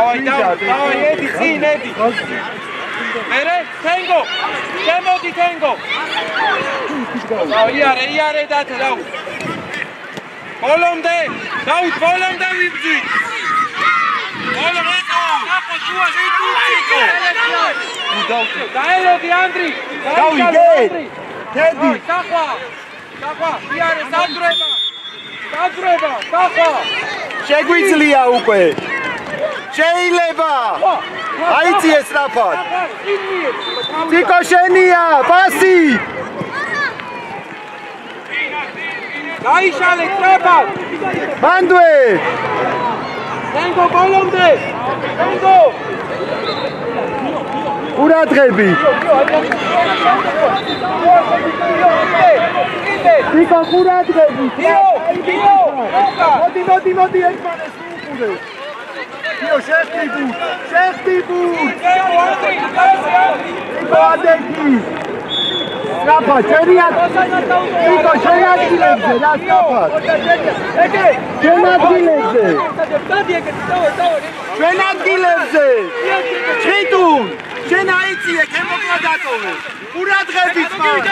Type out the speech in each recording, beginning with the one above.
დავай, ედი, წინ, ედი. მერე, თენგო. შემოდი თენგო. იარე დათო, დაუ. ბოლომდე, დავით, ბოლომდე ვიბძვით. დაელოდი ანდრი. დავიგე. თედი. სახვა, იარე, დაძრება, სახვა. შეგვიძლია უკვე. შეიძლება. აიწიე სწრაფად. ციკო შენია, პასი. გაიშალე სწრაფად. მანდვე. თენგო ბოლომდე. თენგო. ყურადღები. ციკო ყურადღები. მოდი ერთმანეთს უყურე. Io შეხტიბუ. ადექი. Rapa, შენიათ. ციკო შენადგილებზე რა სწრაფად. შენადგილებზე. შენადგილებზე. ჩიტუნ. შენ აიწიე, ქემოკლა დატოვე. ყურადღებით მაგ.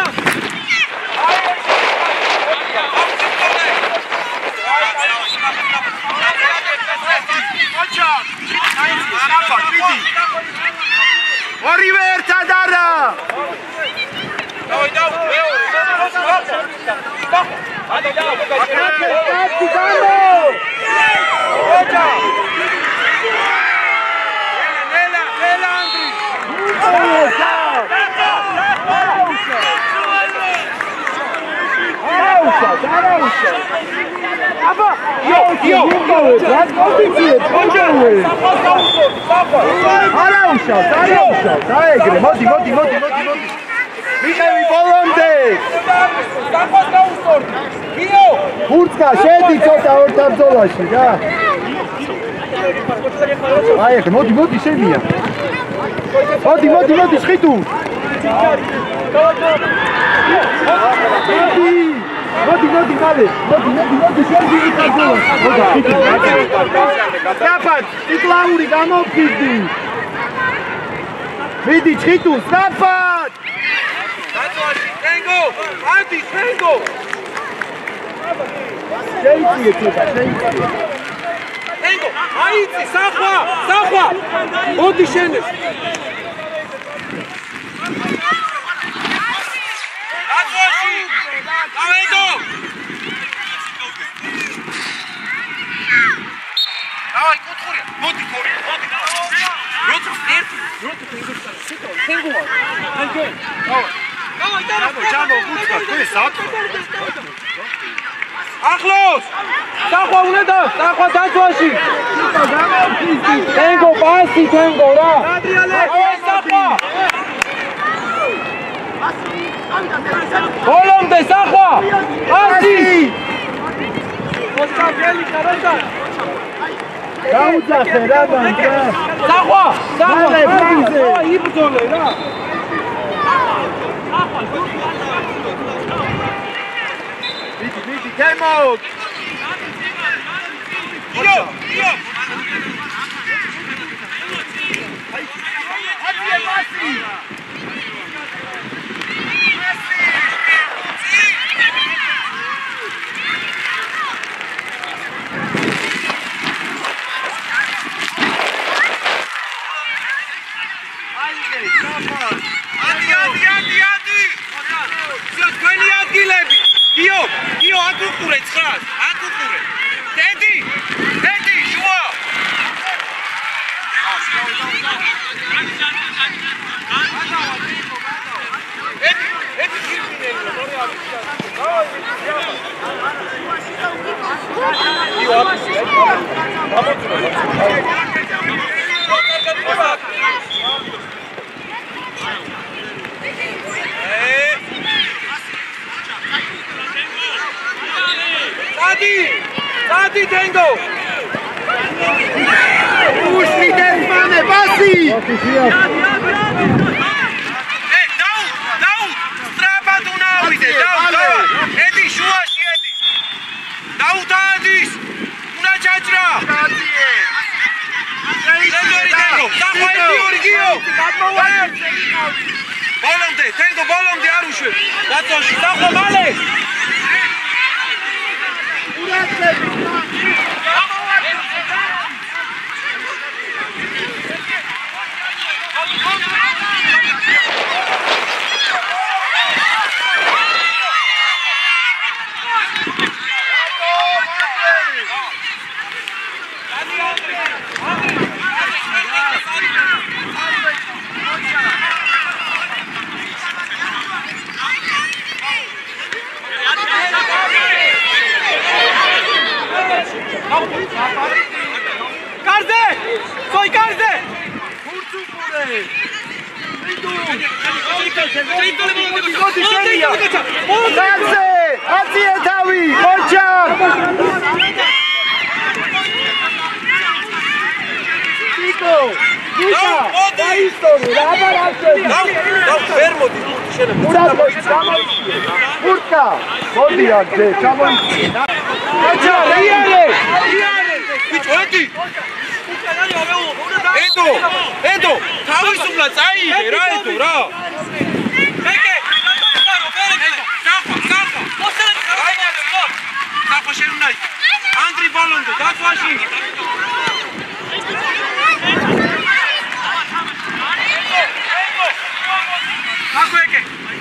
ორივე ერთად არა. დაეგრე, მოდი. მიხევი ბოლომდე. ფურცკა, შედი ცოტა ორ ბრძოლაში რა. აი ახლა მოდი შენია. მოდი შხიტუ. მოდი მალე. მოდი შედი იქაძო. სწრაფად, ციკლაური გამოფხიზდი. მიდი შხიტუ, სწრაფად. თენგო, ანდი, თენგო. შეიწიე ცოტა. თენგო, აიწი, სახვა. მოდი შენეს. დავედო. დავაი, კუთხურია. მოდი. როცა თენგოა. დავაი, ჯამო, კუთხა, ეს აკო. ახლოს. სახვა უნდა სახვა დაწვაში. თენგო, პასი თენგო რა. სახვა. ბოლომდე სახვა. პასი. გაუძახე რა ბანკა. სახვა. იბრძოლე რა. მიდი, გემოთ. იო. პასი. ადი. თქვენი ადგილები. იო, აქ უყურე 9-ს. აქ უყურე. დედი, შუა. ედი გირფინელი, მორი არის. იო, Sadi tengo! Pushmi desmane, pasi! Daud! Strapad una uite, Daud! Edi, șuași, Edi! Daud, Adis! Una ceacra! ედო ბოლომდე არ უშვებ. დაწვაში, დახო მალე. Karze! Soi Karze! Karze! Adzie Tawi! Kończak! Tiko! Tiko! Daistoru! Raba Raczeli! ვერ მოდი შენ. Kurtka! Modi Raczeli! Kamoići! Kończak! Iare! ბიჭო ედი. ედო, თავისუფლა წაიღე რა ედო რა. Meke! საფა შენ უნდა ანდრი ბოლონდე დაწვაში.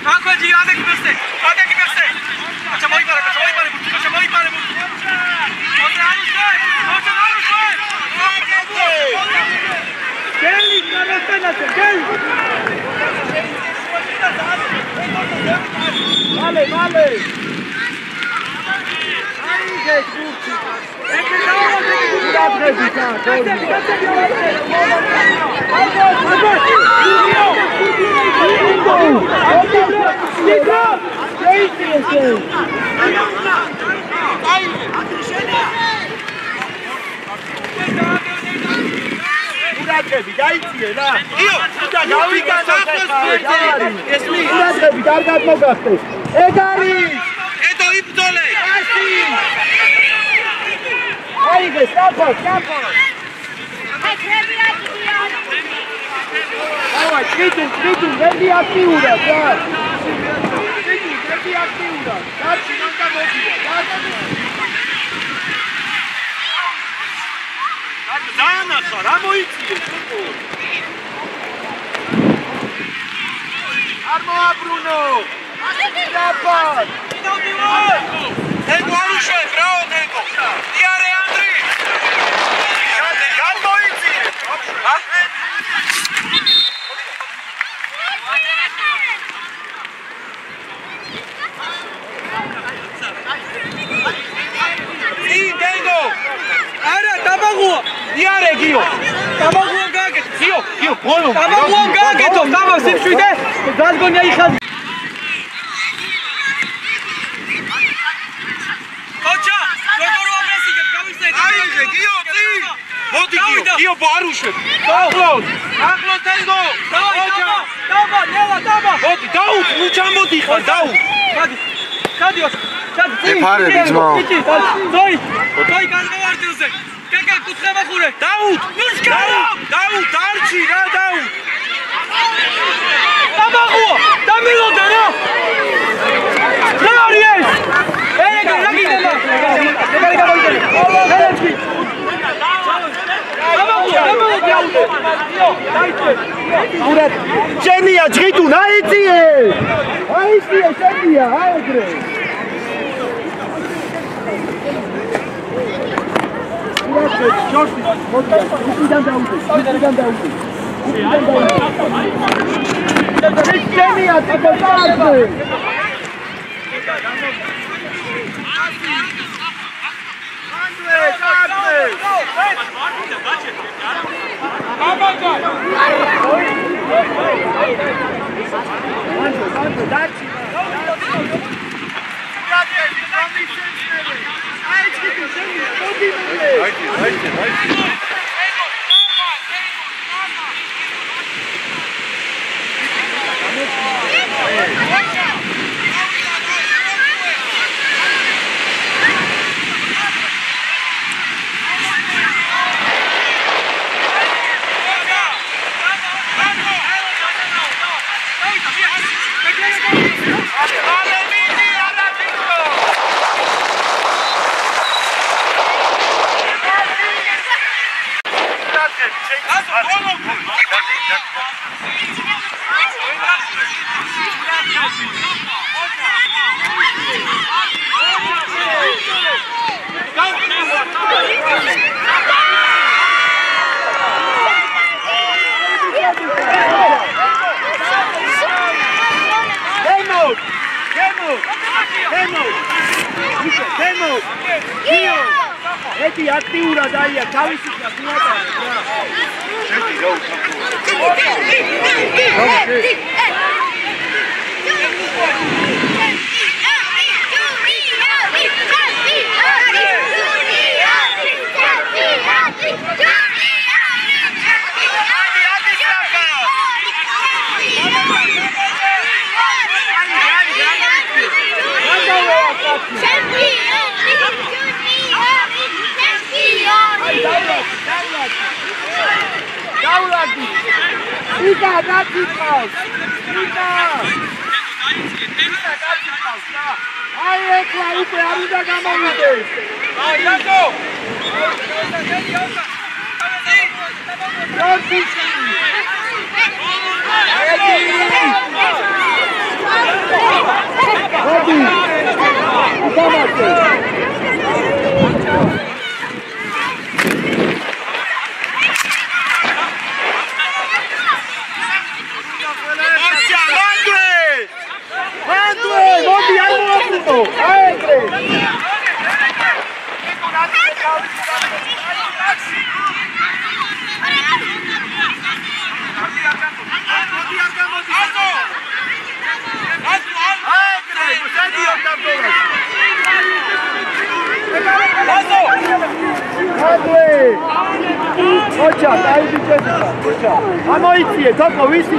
Kako ji ade ki beste. Acha moi pare. Geli karastana se gel. Vale! Aige Kurci! Ურადღები გაიწიე რა. ურადღები კარგად მოგახტეს. ეგ არის. ედო იბრძოლე. აიგე საფო. Давай, ჭრიდუ, რები აქტიურად რა. რები აქტიურად. დაცი მანდა მოგია. დაანახა, რა მოიწიე? არ მოაბრუნო. დაფარ. ედო არ უშვებ რა ედო. იარე ანდრი. გან მოიწიე. ჰა? იდენგო. Არა, დაბაღუა. იარე გიო. Დაბაღუა გააკეთე. გიო, ბოლო. დაბაღუა გააკეთო. დამა სიმშვიდე. დადგონია იხაზ. Kocha, როგორ ვაბრესიგებ, გავისწრეთ. აიღე გიო, წი. მოდი გიო, არ უშვებ. ახლოს ედო. დავა, ნელა, დავა. მოდი, დაუთ, ნუ ჩამოდი ხარ, დაუთ. Სადიოს. ეფარები ძმაო. ზოი განმოვარდილზე. კეკე კუთხე მახურე. დაუთ, მუსკარო. დაუთ, არჩი რა დაუთ. დაბაღუა, დამილოდე რა. რა არის ეს? ეგ რა გინდა? ეგ გამოიგე. ელექი. დაბაღუა, დამილოდე. დაიწე. ურად, შენია ჭრიდუ, აიწიე. აიწიე შენია, აეგრე. Shorty, upიდან დაუდი. შენია თქოსარზე. Eti aktiivura daia, kavisika tuota. Ika, dați pauz! Ika! Hai, Ecla, uite, aruncă gama uite! Hai, Iaco! Iortici! Edi! Uite-mă-te! Ocha, dai di questo. Ocha. Amoizie, dopo visti.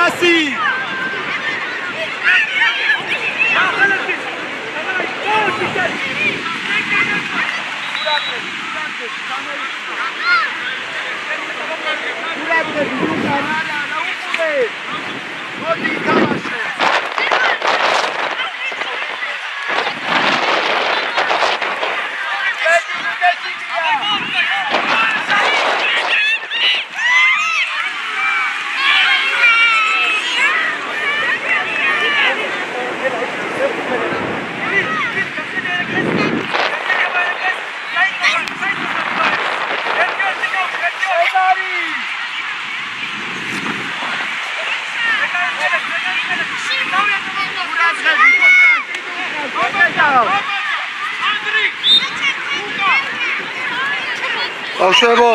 Passi! ბავშვებო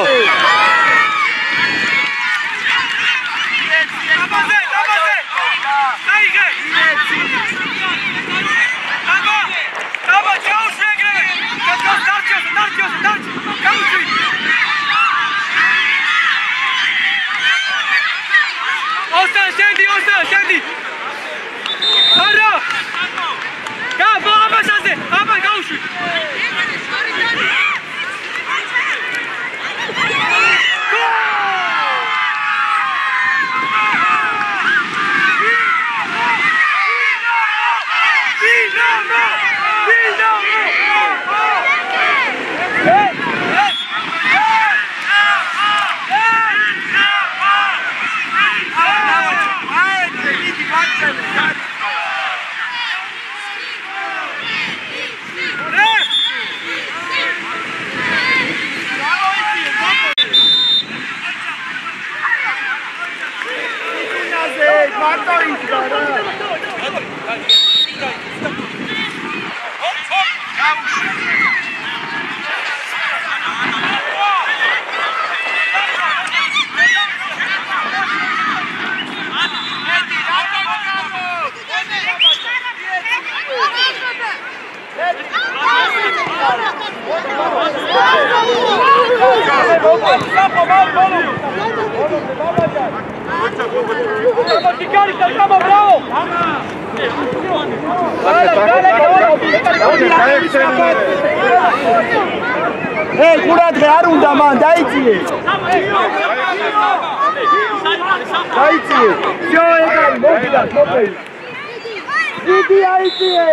Hey, გურადღე არ უნდა მან დაიწიე. დაიწიე. всё, ეგარი მოვიდა, მოვიდა. დიდი აიწიე.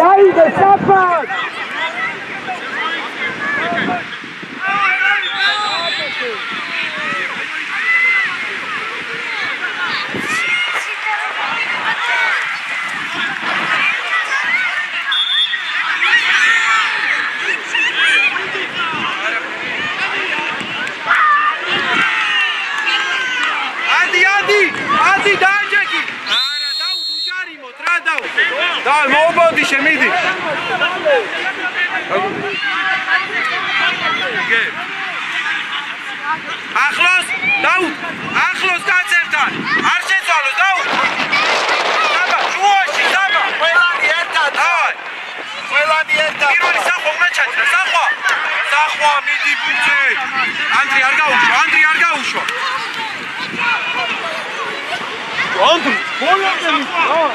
აიდე, საფად. Dai, mobodi შემიდი. ახლოს, დაუთ, ახლოს კაცებთან. არ შეცვალოს, დაუთ. დაბა, შუაში, დაბა. ყველანი ერთად. დავაი. ყველანი ერთად. პირველი სახვა უნდა ჩაჭრა, სახვა. სახვა, მიდი ბუცე. ანდრი არ გაუშვა, ანდრი არ გაუშვა. ანდრი, ბოლომდე მისვა.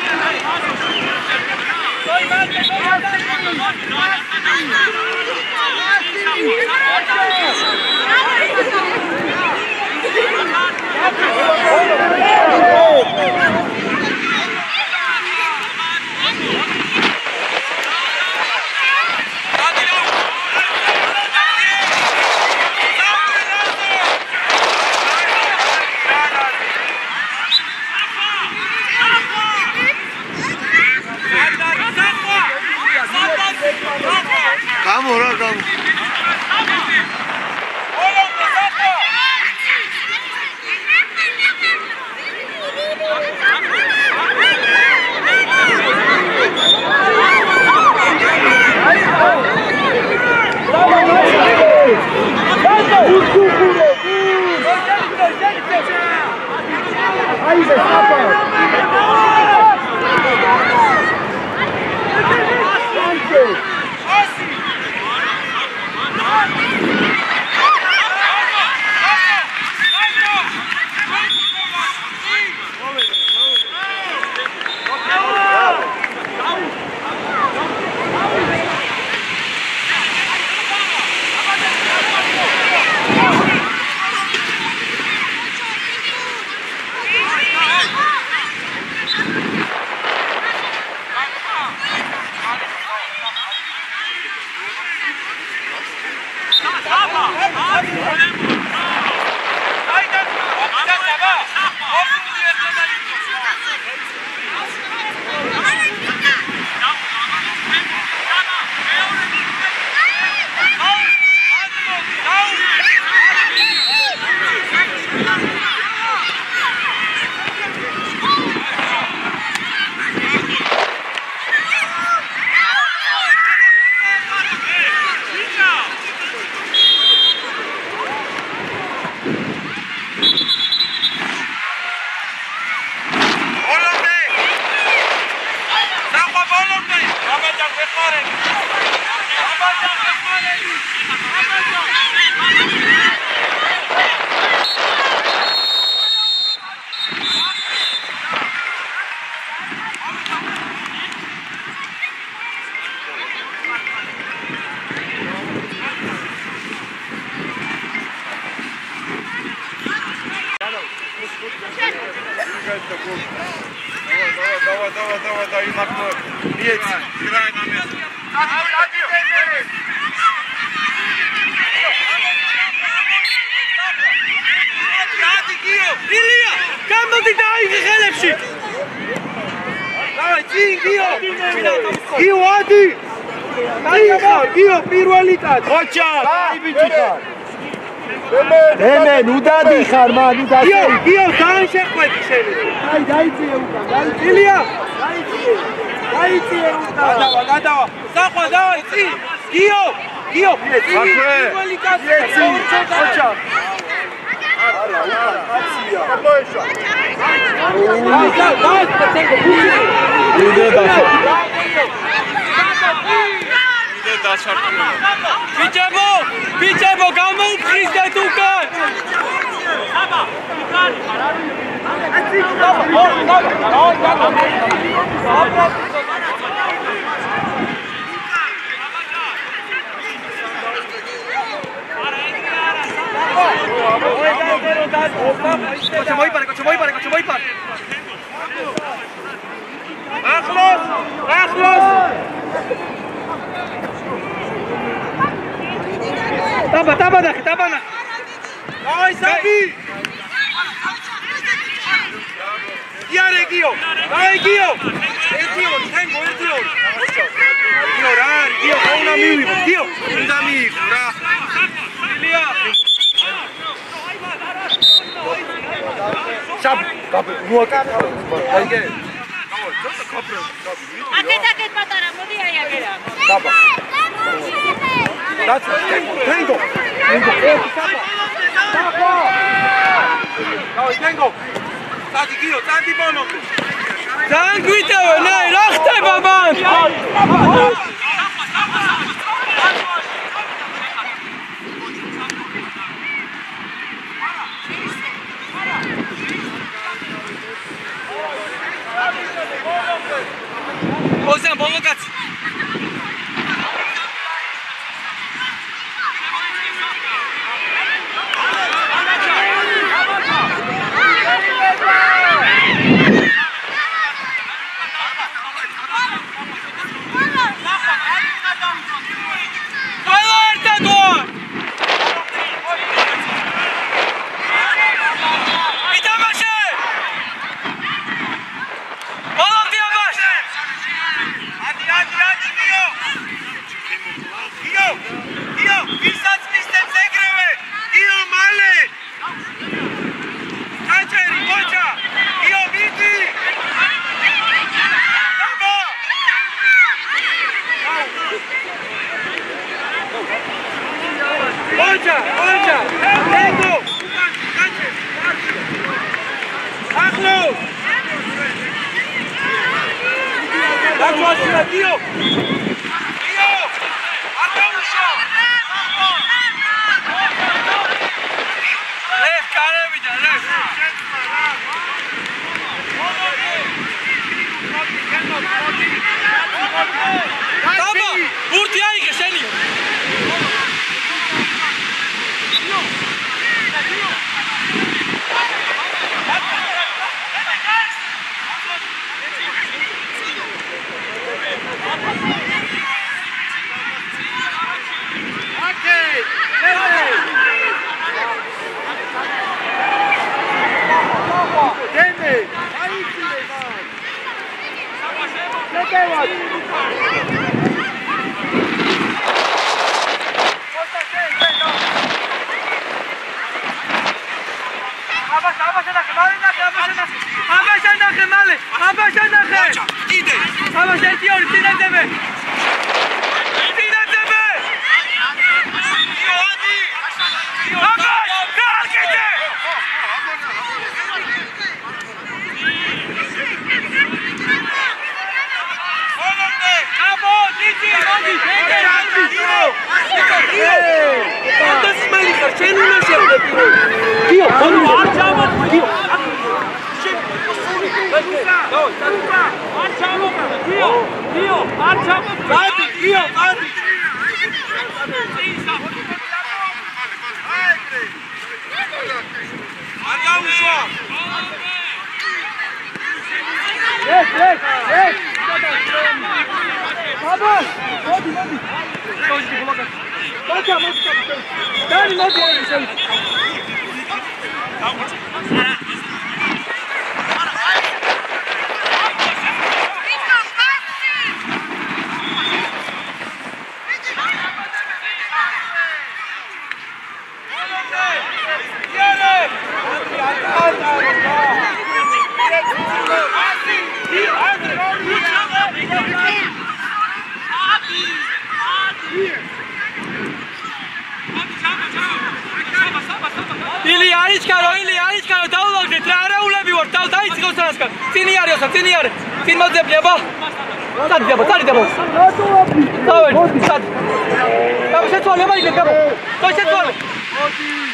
Vamos, vamos. Давай, Марко. Есть. Играй на место. Ილია, გამოდი დაიგე ხელებში. Давай, გიო. გიო, ადი. გიო, პირველი კაც. ხოჭა, აი ბიჭი ხარ. ნუ დადიხარ, მან, ნუ დადიხარ. გიო, ძალიან შეხვედი შენ. აი, დაიწიე უკან, დაიწიე. ილია, დაიწიე უკან. გადავა. საყვა, დავაი, წი. გიო. პირველი კაცი. ხოჭა. Bičebo, გამოუფრიზდეთ უკან. Moipare. Ახლოს. Ტაბა ნახე. Давай, Саби. იარე გიო. Давай, გიო. 1-2, თენგო 1-2. გიო რა არის? გიო უნდა მივიღო. გიო უნდა მიიღო რა. ილია. Шап, вот. Айге. Აკეთ პატარა, მოდი აი აგერა. Саба. That's Tango. Tango. Sadi Gio, Sadi Bono. ძალიან გვიტევენ, აი რა ხდება მან? Ozan bolo kats. Olha! Tengo! Αχλό! Δάκου άσυρα, δύο! Δύο! Αρτέμουσο! Λεφ, καρέβητα, λεφ! Τάμπα! Πούρτι άιγε, σένι! Ili arichkaro, davulagdet ra araulები ვარ, დაიწყოს რასკან. წინი არისო, წინი არის. წინ მოძებნია ბა. წადდება. დავედი, წად. დავ შეცვალე მაიგე, გაბა. და შეცვალე.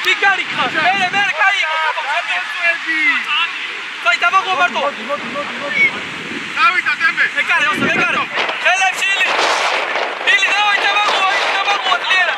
ტიკარი ხარ. მე კაი. დაი დამოღო მარტო. დავიდა დემე. მეკარე. ხელებში ილი. ილი დავაი დამოღო ძლიერა.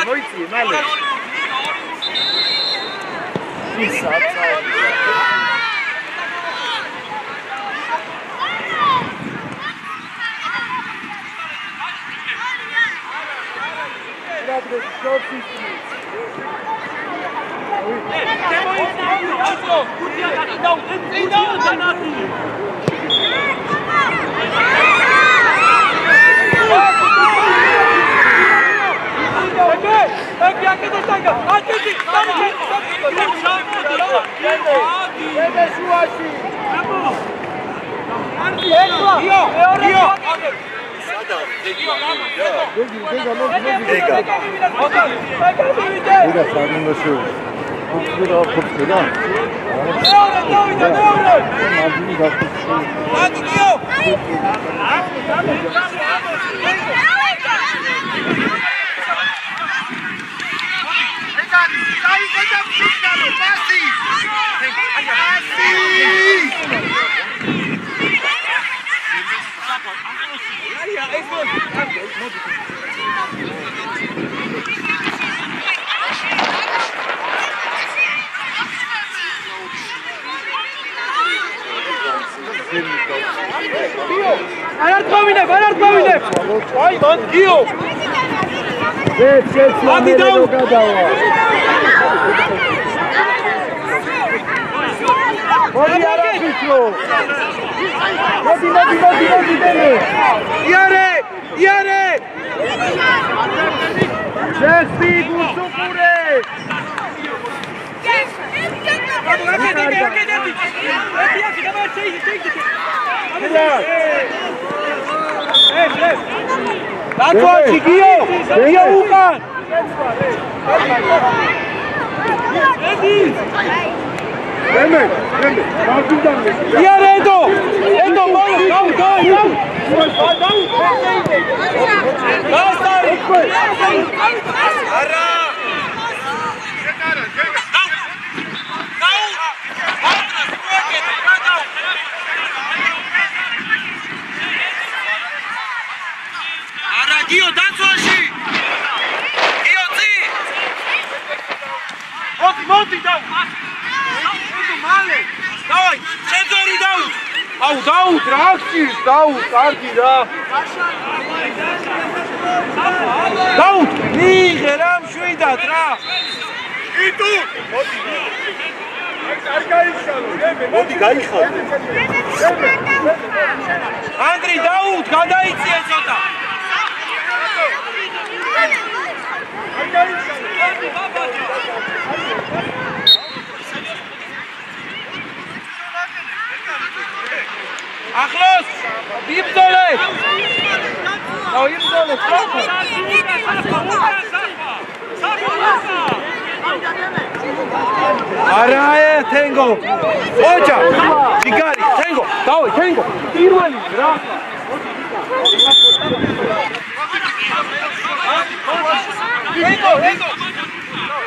მოიწი, მალე. ისა, აი, მან გიო. Adi Daud! Modi arabitro! Modi, dene! Iare! Jesti, Gusupure! Dați-o, Gio Ucan! Iar Edo! Edo, malo, dau! Gio, dați-o-și! Gio, zi! Moti, dau! Male! Dai, senzori dau! Dau, tracți! Dau, cardi, da! Dau! Nici, eram și-ui da, tra! Și tu! Moti, gaixalo! Andrei, dau, gadaiție, zota! Achlos! Ibzole! Oh, Ibzole, Safa! Araya Tengo. Ocha. Chigari Tengo. Dawай Tengo. Პირველი რა. Tengo.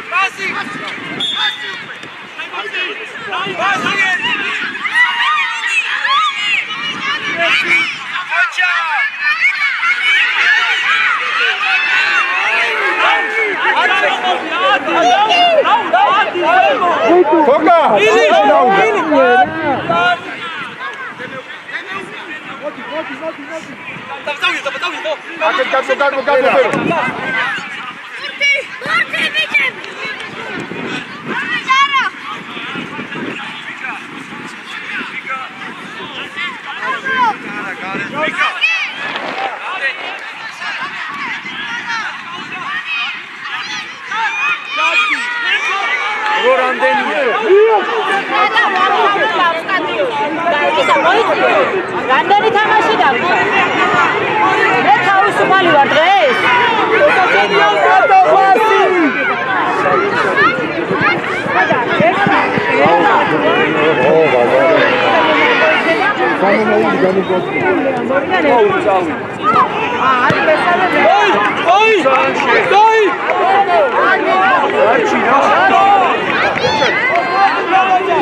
Pasi. Ocha. Toca! რამდენი თამაში გაქვს? მე თავისუფალი ვარ დღეს.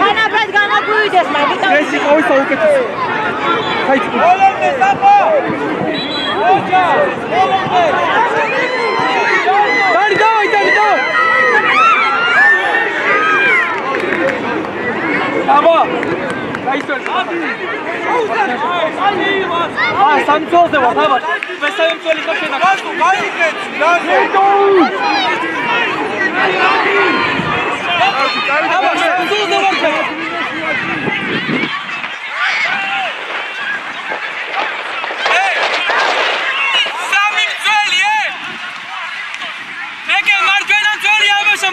თანაბრად განაგვივიდეს მაგითო. ეს იყო საუკეთესო. ხაიჭი. Olende Safa! Ocha! Olende! Давай. Აბა. გაიწვევ. სამწოლზე ვარ, აბა. მესამე ხო შენა. გასულ, გაიგეთ, აბა, სამწოლზე ვარ.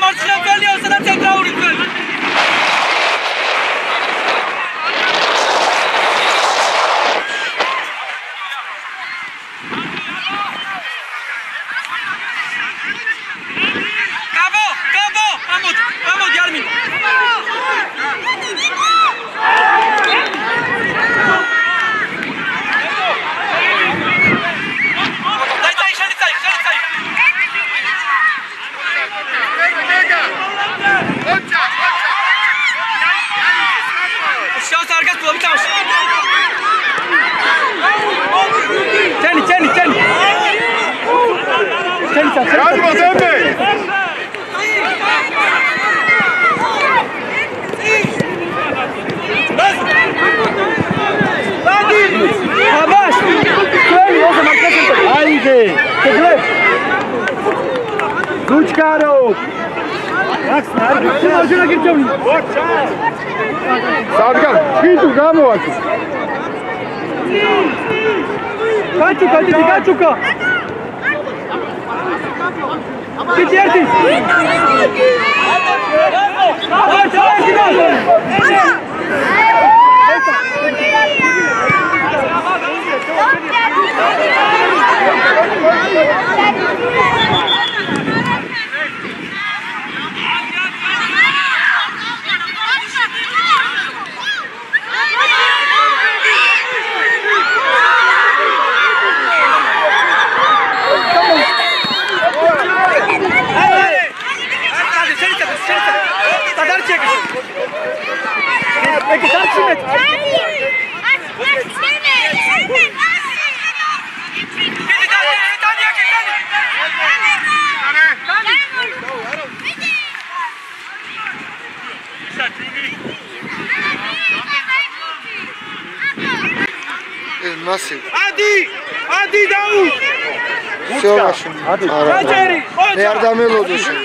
Martina Pelli o sada centrauri Pelli. Cabo, vamos Yarmin. Лучкаров! Машина гирчевни! Садган, швиду гамоваки! Качука! Пити ерти! Adi Daud! Все ваше. Не ардамелодо შენ.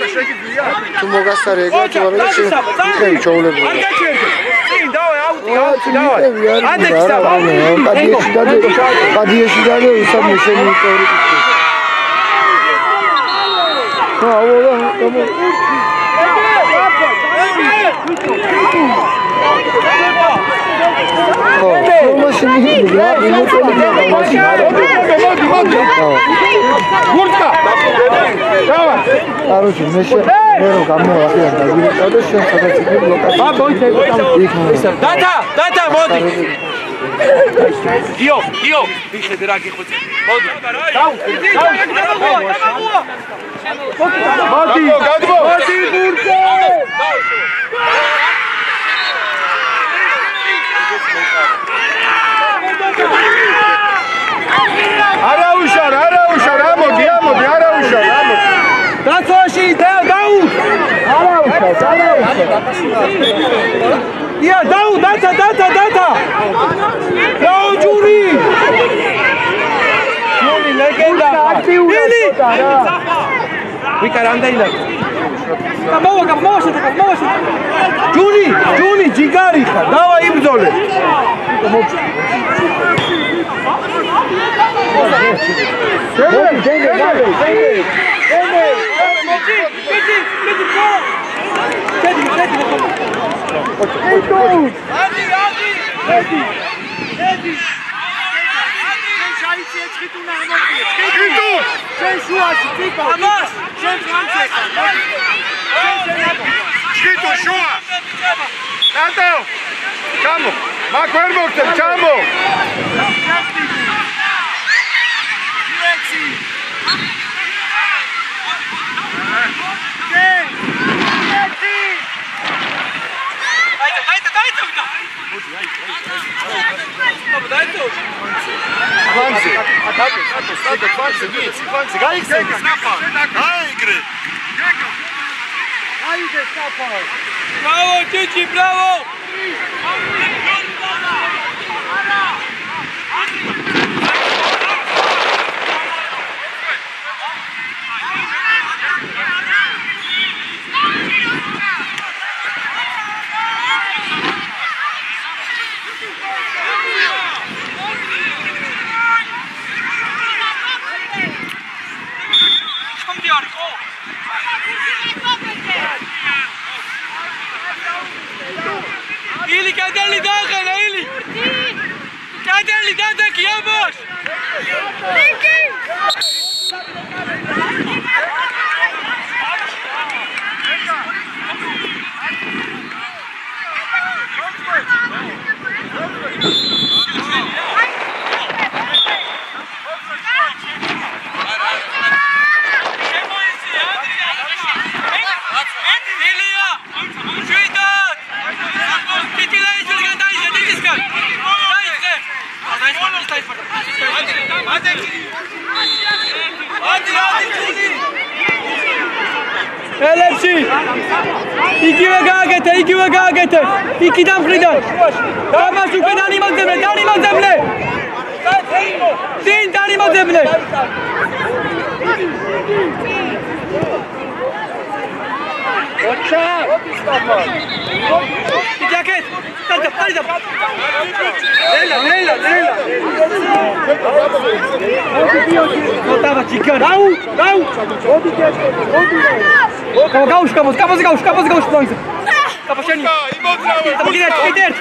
თუ მოგასწარე ეგრე თუ არა შენ ვიხევი ჩაულებო. არ გაჩერდე. წინ დავე აუტი დავე. ადექს დავე. გადიეში და უსამო შენ მიყორი. აულა გამო. Гуртка! Давай! Короче, მე რო გამოვაყიან და ვიყავ და შენ სადაც იქ ბლოკად. დათა, მოდი. გიო, ვიხედე რა გიხოცე. მოდი. მოდი, გადმო. მოდი ბურთე. არა უშარ, ამოდი, არა უშარ. დაცვაში დაუ. არა უშარ. ია, დაუ, დათა. დაუ ჯური. ჯური ლეგენდა. ილი. ვიკარანდაილა. მოვაშე. ჯური, ჯიგარი ხარ. დავა იბრძოლე. Bravo, Cici, bravo! Ili cadeli dakhana ili. Cadeli dadaki yavaş. Elefsi! იგივე გააკეთე! იქიდან მხრიდან! დამას უკვე დანიმოძებნე! წინ დანიმოძებნე! ოჩა! იჯაკეთ! დაიძა! ნელა! ნოტავა ჩიკარ! დაუ! მოდი გეთე! გაუშვ პლანზე! კაპაშენი!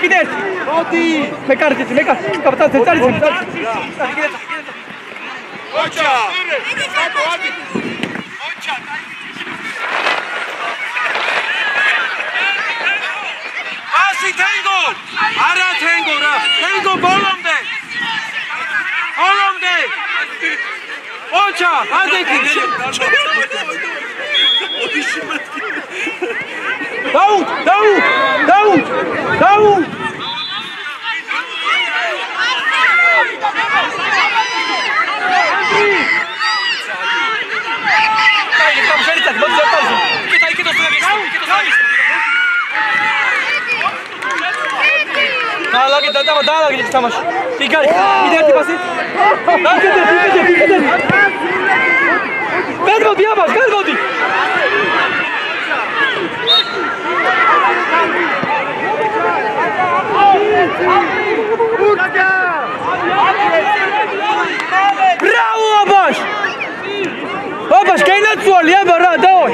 კიდე! მოდი! მე კარგი! წარი! ოჩა! Asi tengo! Ara tengo ra! Tengo bolomde! Ocha! Adeki! Daud! დაალაგე თამაში. იგარი, კიდე ერთი პასი. კიდე. გადმოდი აბას, გადმოდი. Bravo აბას! აბას, გაინაცვალი აბა რა, დავაი.